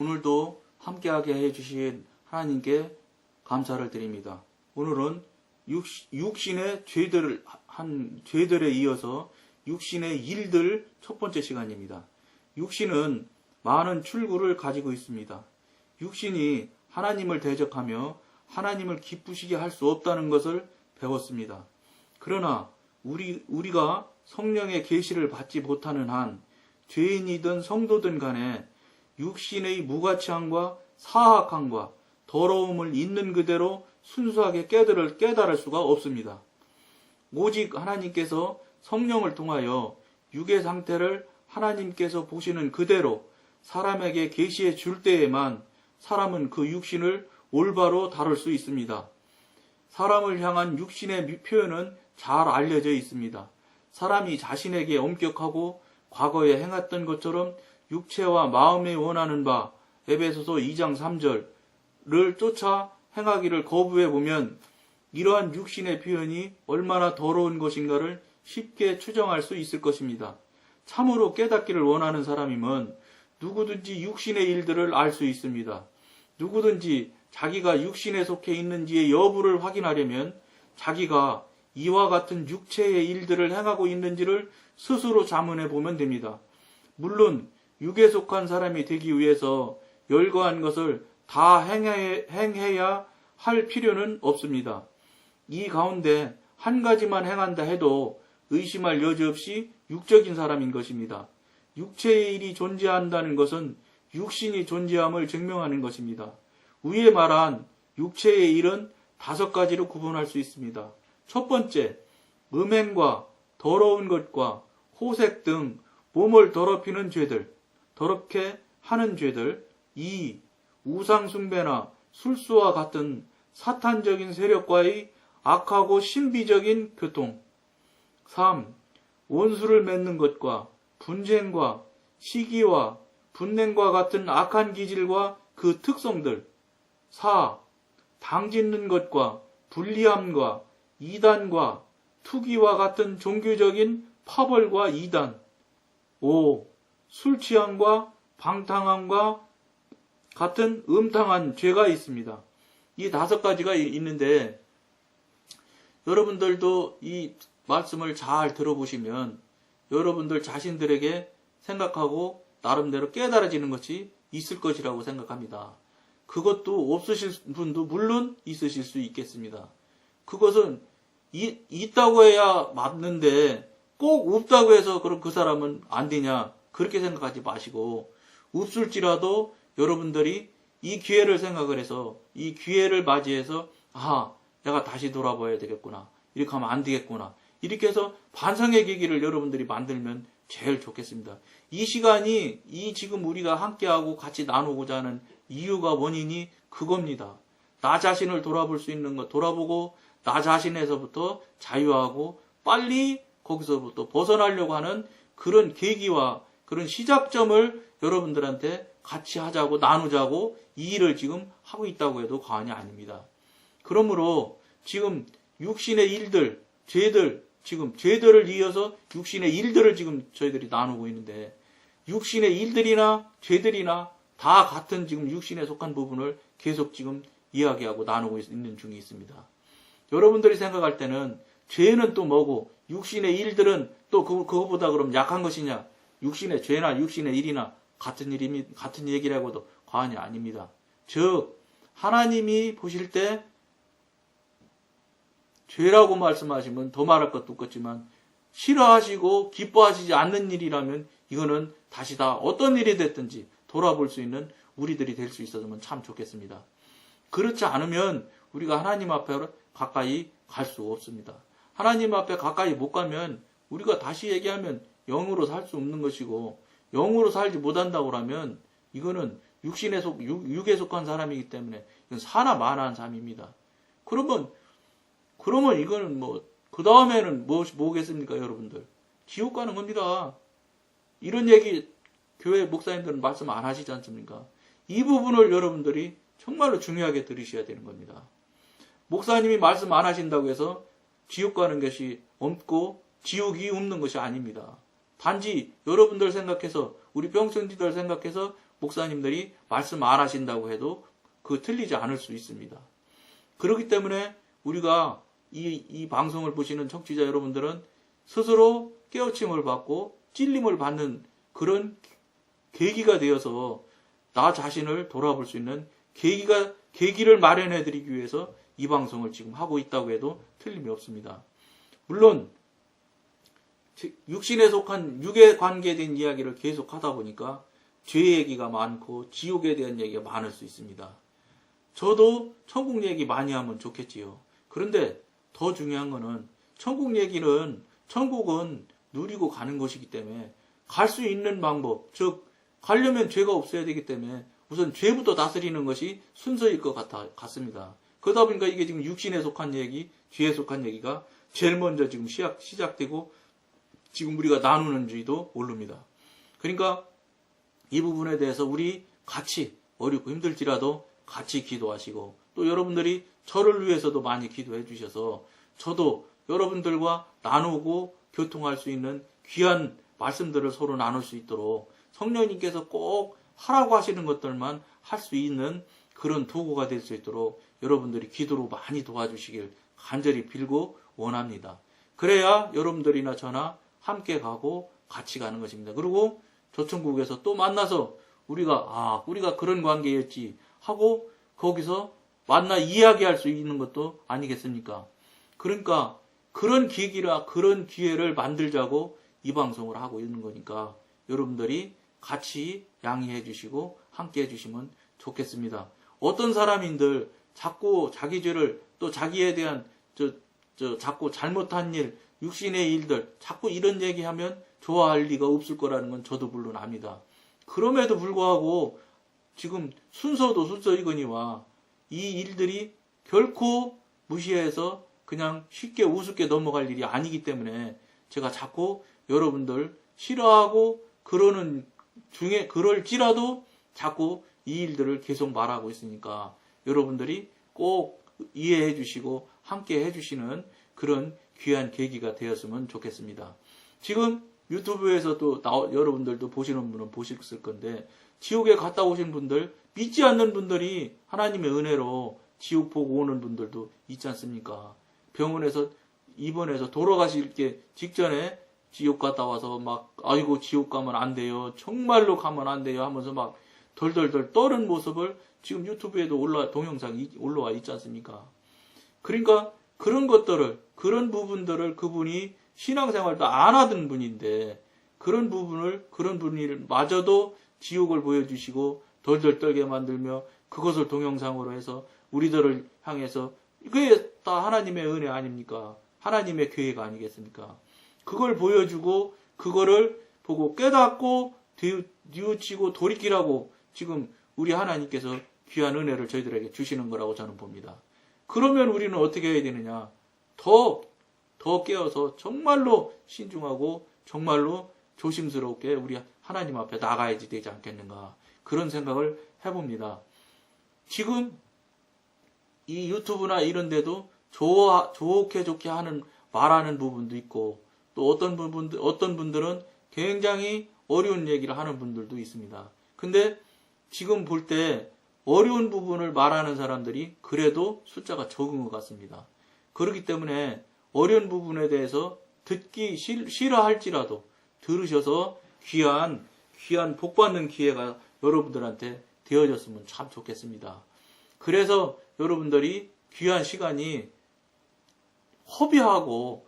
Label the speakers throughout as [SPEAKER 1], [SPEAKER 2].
[SPEAKER 1] 오늘도 함께하게 해주신 하나님께 감사를 드립니다. 오늘은 육신의 죄들에 이어서 육신의 일들 첫 번째 시간입니다. 육신은 많은 출구를 가지고 있습니다. 육신이 하나님을 대적하며 하나님을 기쁘시게 할 수 없다는 것을 배웠습니다. 그러나 우리가 성령의 계시를 받지 못하는 한 죄인이든 성도든 간에 육신의 무가치함과 사악함과 더러움을 있는 그대로 순수하게 깨달을 수가 없습니다. 오직 하나님께서 성령을 통하여 육의 상태를 하나님께서 보시는 그대로 사람에게 계시해 줄 때에만 사람은 그 육신을 올바로 다룰 수 있습니다. 사람을 향한 육신의 표현은 잘 알려져 있습니다. 사람이 자신에게 엄격하고 과거에 행했던 것처럼 육체와 마음에 원하는 바 에베소서 2장 3절을 쫓아 행하기를 거부해 보면 이러한 육신의 표현이 얼마나 더러운 것인가를 쉽게 추정할 수 있을 것입니다. 참으로 깨닫기를 원하는 사람이면 누구든지 육신의 일들을 알 수 있습니다. 누구든지 자기가 육신에 속해 있는지의 여부를 확인하려면 자기가 이와 같은 육체의 일들을 행하고 있는지를 스스로 자문해 보면 됩니다. 물론 육에 속한 사람이 되기 위해서 열거한 것을 다 행해야 할 필요는 없습니다. 이 가운데 한 가지만 행한다 해도 의심할 여지 없이 육적인 사람인 것입니다. 육체의 일이 존재한다는 것은 육신이 존재함을 증명하는 것입니다. 위에 말한 육체의 일은 5가지로 구분할 수 있습니다. 첫 번째, 음행과 더러운 것과 호색 등 몸을 더럽히는 죄들, 더럽게 하는 죄들. 2. 우상숭배나 술수와 같은 사탄적인 세력과의 악하고 신비적인 교통. 3. 원수를 맺는 것과 분쟁과 시기와 분냉과 같은 악한 기질과 그 특성들. 4. 당짓는 것과 불리함과 이단과 투기와 같은 종교적인 파벌과 이단. 5. 술 취함과 방탕함과 같은 음탕한 죄가 있습니다. 이 5가지가 있는데 여러분들도 이 말씀을 잘 들어보시면 여러분들 자신들에게 생각하고 나름대로 깨달아지는 것이 있을 것이라고 생각합니다. 그것도 없으실 분도 물론 있으실 수 있겠습니다. 그것은 있다고 해야 맞는데 꼭 없다고 해서 그럼 그 사람은 안 되냐, 그렇게 생각하지 마시고 없을지라도 여러분들이 이 기회를 생각을 해서 이 기회를 맞이해서 내가 다시 돌아봐야 되겠구나, 이렇게 하면 안 되겠구나, 이렇게 해서 반성의 계기를 여러분들이 만들면 제일 좋겠습니다. 이 시간이 지금 우리가 함께하고 같이 나누고자 하는 이유가 원인이 그겁니다. 나 자신을 돌아볼 수 있는 것 돌아보고 나 자신에서부터 자유하고 빨리 거기서부터 벗어나려고 하는 그런 계기와 그런 시작점을 여러분들한테 같이 하자고 나누자고 이 일을 지금 하고 있다고 해도 과언이 아닙니다. 그러므로 지금 육신의 일들, 죄들, 지금 죄들을 이어서 육신의 일들을 지금 저희들이 나누고 있는데 육신의 일들이나 죄들이나 다 같은 지금 육신에 속한 부분을 계속 지금 이야기하고 나누고 있는 중에 있습니다. 여러분들이 생각할 때는 죄는 또 뭐고 육신의 일들은 또 그거보다 그럼 약한 것이냐? 육신의 죄나 육신의 일이나 같은 얘기라고도 과언이 아닙니다. 즉 하나님이 보실 때 죄라고 말씀하시면 더 말할 것도 없겠지만 싫어하시고 기뻐하시지 않는 일이라면 이거는 다시 다 어떤 일이 됐든지 돌아볼 수 있는 우리들이 될 수 있었으면 참 좋겠습니다. 그렇지 않으면 우리가 하나님 앞에 가까이 갈 수 없습니다. 하나님 앞에 가까이 못 가면 우리가 다시 얘기하면 영으로 살 수 없는 것이고 영으로 살지 못한다고 하면 이거는 육에 속한 사람이기 때문에 이건 사나 마나한 삶입니다. 그러면 이거는 그 다음에는 뭐겠습니까, 여러분들? 지옥 가는 겁니다. 이런 얘기 교회 목사님들은 말씀 안 하시지 않습니까? 이 부분을 여러분들이 정말로 중요하게 들으셔야 되는 겁니다. 목사님이 말씀 안 하신다고 해서 지옥 가는 것이 없고 지옥이 없는 것이 아닙니다. 단지 여러분들 생각해서, 우리 병성지들 생각해서 목사님들이 말씀 안 하신다고 해도 그 틀리지 않을 수 있습니다. 그렇기 때문에 우리가 이 방송을 보시는 청취자 여러분들은 스스로 깨우침을 받고 찔림을 받는 그런 계기가 되어서 나 자신을 돌아볼 수 있는 계기를 마련해 드리기 위해서 이 방송을 지금 하고 있다고 해도 틀림이 없습니다. 물론 육신에 속한 육에 관계된 이야기를 계속 하다 보니까 죄 얘기가 많고 지옥에 대한 얘기가 많을 수 있습니다. 저도 천국 얘기 많이 하면 좋겠지요. 그런데 더 중요한 거는 천국은 누리고 가는 것이기 때문에 갈 수 있는 방법, 즉 가려면 죄가 없어야 되기 때문에 우선 죄부터 다스리는 것이 순서일 것 같습니다. 그러다 보니까 이게 지금 육신에 속한 얘기, 죄에 속한 얘기가 제일 먼저 지금 시작되고 지금 우리가 나누는 줄도 모릅니다. 그러니까 이 부분에 대해서 우리 같이 어렵고 힘들지라도 같이 기도하시고, 또 여러분들이 저를 위해서도 많이 기도해 주셔서 저도 여러분들과 나누고 교통할 수 있는 귀한 말씀들을 서로 나눌 수 있도록 성령님께서 꼭 하라고 하시는 것들만 할 수 있는 그런 도구가 될 수 있도록 여러분들이 기도로 많이 도와주시길 간절히 빌고 원합니다. 그래야 여러분들이나 저나 함께 가고 같이 가는 것입니다. 그리고 저천국에서 또 만나서 우리가 그런 관계였지 하고 거기서 만나 이야기할 수 있는 것도 아니겠습니까? 그러니까 그런 계기라 그런 기회를 만들자고 이 방송을 하고 있는 거니까 여러분들이 같이 양해해 주시고 함께 해 주시면 좋겠습니다. 어떤 사람인들 자꾸 자기 죄를, 또 자기에 대한 자꾸 잘못한 일, 육신의 일들 자꾸 이런 얘기하면 좋아할 리가 없을 거라는 건 저도 물론 압니다. 그럼에도 불구하고 지금 순서도 순서이거니와 이 일들이 결코 무시해서 그냥 쉽게 우습게 넘어갈 일이 아니기 때문에 제가 자꾸 여러분들 싫어하고 그러는 중에 그럴지라도 자꾸 이 일들을 계속 말하고 있으니까 여러분들이 꼭 이해해 주시고 함께 해 주시는 그런 귀한 계기가 되었으면 좋겠습니다. 지금 유튜브에서도 여러분들도 보시는 분은 보셨을 건데 지옥에 갔다 오신 분들, 믿지 않는 분들이 하나님의 은혜로 지옥 보고 오는 분들도 있지 않습니까? 병원에서 입원해서 돌아가실 게 직전에 지옥 갔다 와서 막 아이고 지옥 가면 안 돼요, 정말로 가면 안 돼요 하면서 막 덜덜덜 떠는 모습을 지금 유튜브에도 동영상이 올라와 있지 않습니까? 그러니까 그런 그런 부분들을 그분이 신앙생활도 안 하던 분인데 그런 분을 마저도 지옥을 보여주시고 덜덜 떨게 만들며 그것을 동영상으로 해서 우리들을 향해서, 그게 다 하나님의 은혜 아닙니까? 하나님의 계획 아니겠습니까? 그걸 보여주고 그거를 보고 깨닫고 뉘우치고 돌이키라고 지금 우리 하나님께서 귀한 은혜를 저희들에게 주시는 거라고 저는 봅니다. 그러면 우리는 어떻게 해야 되느냐? 더 깨어서 정말로 신중하고 정말로 조심스럽게 우리 하나님 앞에 나가야지 되지 않겠는가, 그런 생각을 해봅니다. 지금 이 유튜브나 이런 데도 좋게 말하는 부분도 있고, 또 어떤 분들은 굉장히 어려운 얘기를 하는 분들도 있습니다. 근데 지금 볼 때 어려운 부분을 말하는 사람들이 그래도 숫자가 적은 것 같습니다. 그렇기 때문에 어려운 부분에 대해서 듣기 싫어할지라도 들으셔서 귀한 복받는 기회가 여러분들한테 되어졌으면 참 좋겠습니다. 그래서 여러분들이 귀한 시간이 허비하고,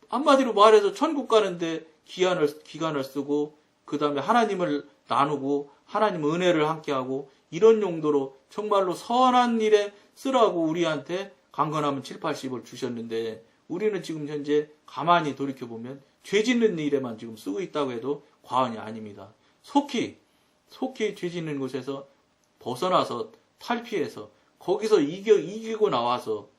[SPEAKER 1] 한마디로 말해서 천국 가는데 기간을 쓰고 그 다음에 하나님을 나누고 하나님 은혜를 함께하고 이런 용도로 정말로 선한 일에 쓰라고 우리한테 강건하면 7, 80을 주셨는데 우리는 지금 현재 가만히 돌이켜보면 죄 짓는 일에만 지금 쓰고 있다고 해도 과언이 아닙니다. 속히 죄 짓는 곳에서 벗어나서 탈피해서 거기서 이기고 나와서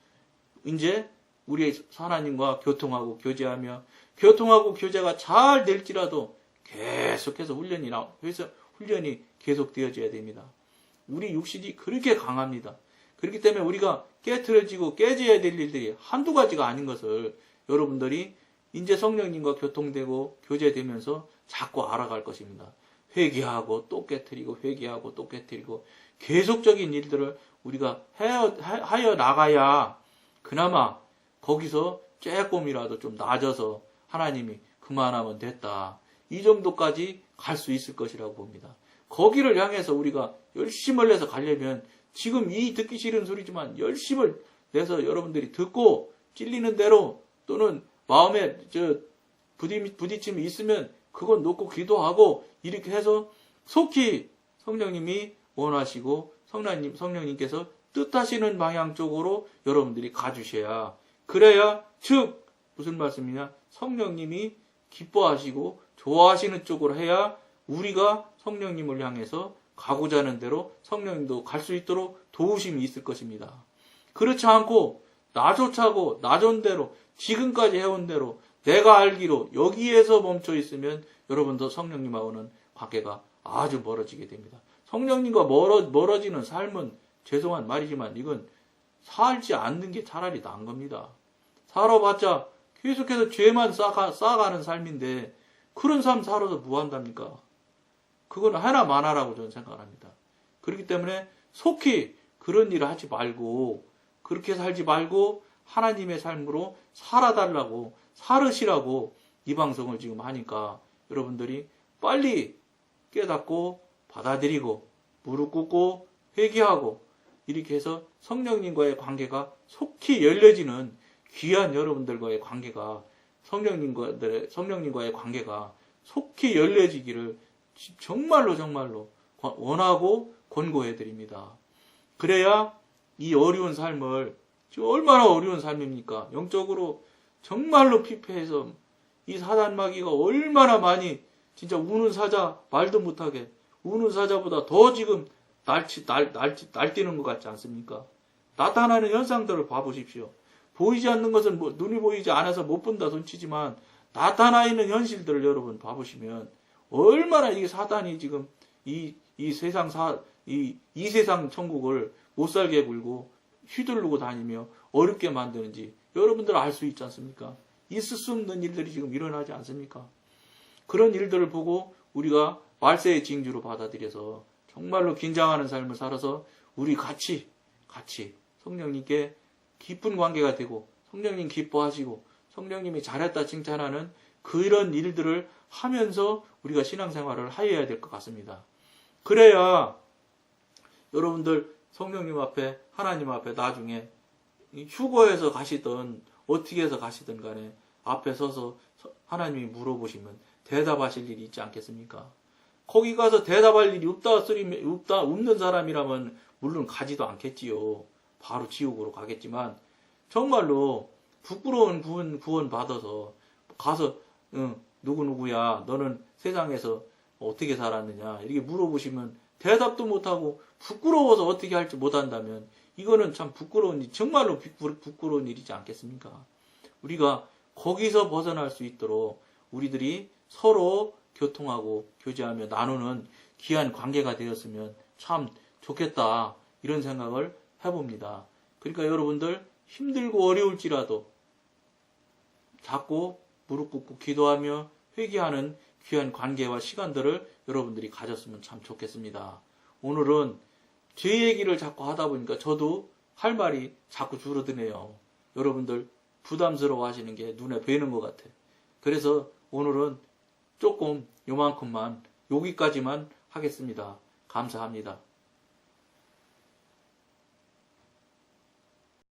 [SPEAKER 1] 이제 우리 하나님과 교통하고 교제가 잘 될지라도 계속해서 훈련이 계속되어져야 됩니다. 우리 육신이 그렇게 강합니다. 그렇기 때문에 우리가 깨트려지고 깨져야 될 일들이 한두 가지가 아닌 것을 여러분들이 이제 성령님과 교통되고 교제되면서 자꾸 알아갈 것입니다. 회개하고 또 깨트리고 회개하고 또 깨트리고 계속적인 일들을 우리가 하여 나가야 그나마 거기서 조금이라도 좀 낮아서 하나님이 그만하면 됐다. 이 정도까지 갈 수 있을 것이라고 봅니다. 거기를 향해서 우리가 열심을 내서 가려면 지금 이 듣기 싫은 소리지만 열심을 내서 여러분들이 듣고 찔리는 대로 또는 마음에 부딪힘이 있으면 그건 놓고 기도하고 이렇게 해서 속히 성령님이 원하시고 성령님께서 뜻하시는 방향 쪽으로 여러분들이 가주셔야 그래야 즉 무슨 말씀이냐 성령님이 기뻐하시고 좋아하시는 쪽으로 해야 우리가 성령님을 향해서 가고자 하는 대로 성령님도 갈 수 있도록 도우심이 있을 것입니다. 그렇지 않고 나조차고 나존대로 지금까지 해온 대로 내가 알기로 여기에서 멈춰 있으면 여러분도 성령님하고는 관계가 아주 멀어지게 됩니다. 성령님과 멀어지는 삶은 죄송한 말이지만 이건 살지 않는 게 차라리 나은 겁니다. 살아봤자 계속해서 죄만 쌓아가는 삶인데 그런 삶 살아서 무한답니까? 그건 하나만하라고 저는 생각합니다. 그렇기 때문에 속히 그런 일을 하지 말고 그렇게 살지 말고 하나님의 삶으로 살아달라고 살으시라고 이 방송을 지금 하니까 여러분들이 빨리 깨닫고 받아들이고 무릎 꿇고 회개하고 이렇게 해서 성령님과의 관계가 속히 열려지는 귀한 여러분들과의 관계가 성령님과의 관계가 속히 열려지기를 정말로 원하고 권고해 드립니다. 그래야 이 어려운 삶을 지금 얼마나 어려운 삶입니까? 영적으로 정말로 피폐해서 이 사단마귀가 얼마나 많이 진짜 우는 사자 말도 못하게 우는 사자보다 더 지금 날뛰는 것 같지 않습니까? 나타나는 현상들을 봐보십시오. 보이지 않는 것은 눈이 보이지 않아서 못 본다 손치지만 나타나 있는 현실들을 여러분 봐보시면 얼마나 이게 사단이 지금 이 세상 천국을 못 살게 굴고 휘두르고 다니며 어렵게 만드는지 여러분들 알 수 있지 않습니까? 있을 수 없는 일들이 지금 일어나지 않습니까? 그런 일들을 보고 우리가 말세의 징조로 받아들여서 정말로 긴장하는 삶을 살아서 우리 같이 성령님께 깊은 관계가 되고 성령님 기뻐하시고 성령님이 잘했다 칭찬하는 그런 일들을 하면서 우리가 신앙생활을 하여야 될 것 같습니다. 그래야 여러분들 성령님 앞에 하나님 앞에 나중에 휴거해서 가시든 어떻게 해서 가시든 간에 앞에 서서 하나님이 물어보시면 대답하실 일이 있지 않겠습니까? 거기 가서 대답할 일이 없는 사람이라면 물론 가지도 않겠지요. 바로 지옥으로 가겠지만 정말로 부끄러운 구원 받아서 가서 누구누구야 너는 세상에서 어떻게 살았느냐 이렇게 물어보시면 대답도 못하고 부끄러워서 어떻게 할지 못한다면 이거는 참 부끄러운 일, 정말로 부끄러운 일이지 않겠습니까? 우리가 거기서 벗어날 수 있도록 우리들이 서로 교통하고 교제하며 나누는 귀한 관계가 되었으면 참 좋겠다 이런 생각을 해봅니다. 그러니까 여러분들 힘들고 어려울지라도 자꾸 무릎 꿇고 기도하며 회개하는 귀한 관계와 시간들을 여러분들이 가졌으면 참 좋겠습니다. 오늘은 죄 얘기를 자꾸 하다 보니까 저도 할 말이 자꾸 줄어드네요. 여러분들 부담스러워 하시는 게 눈에 뵈는 것 같아. 그래서 오늘은 조금 요만큼만 여기까지만 하겠습니다. 감사합니다.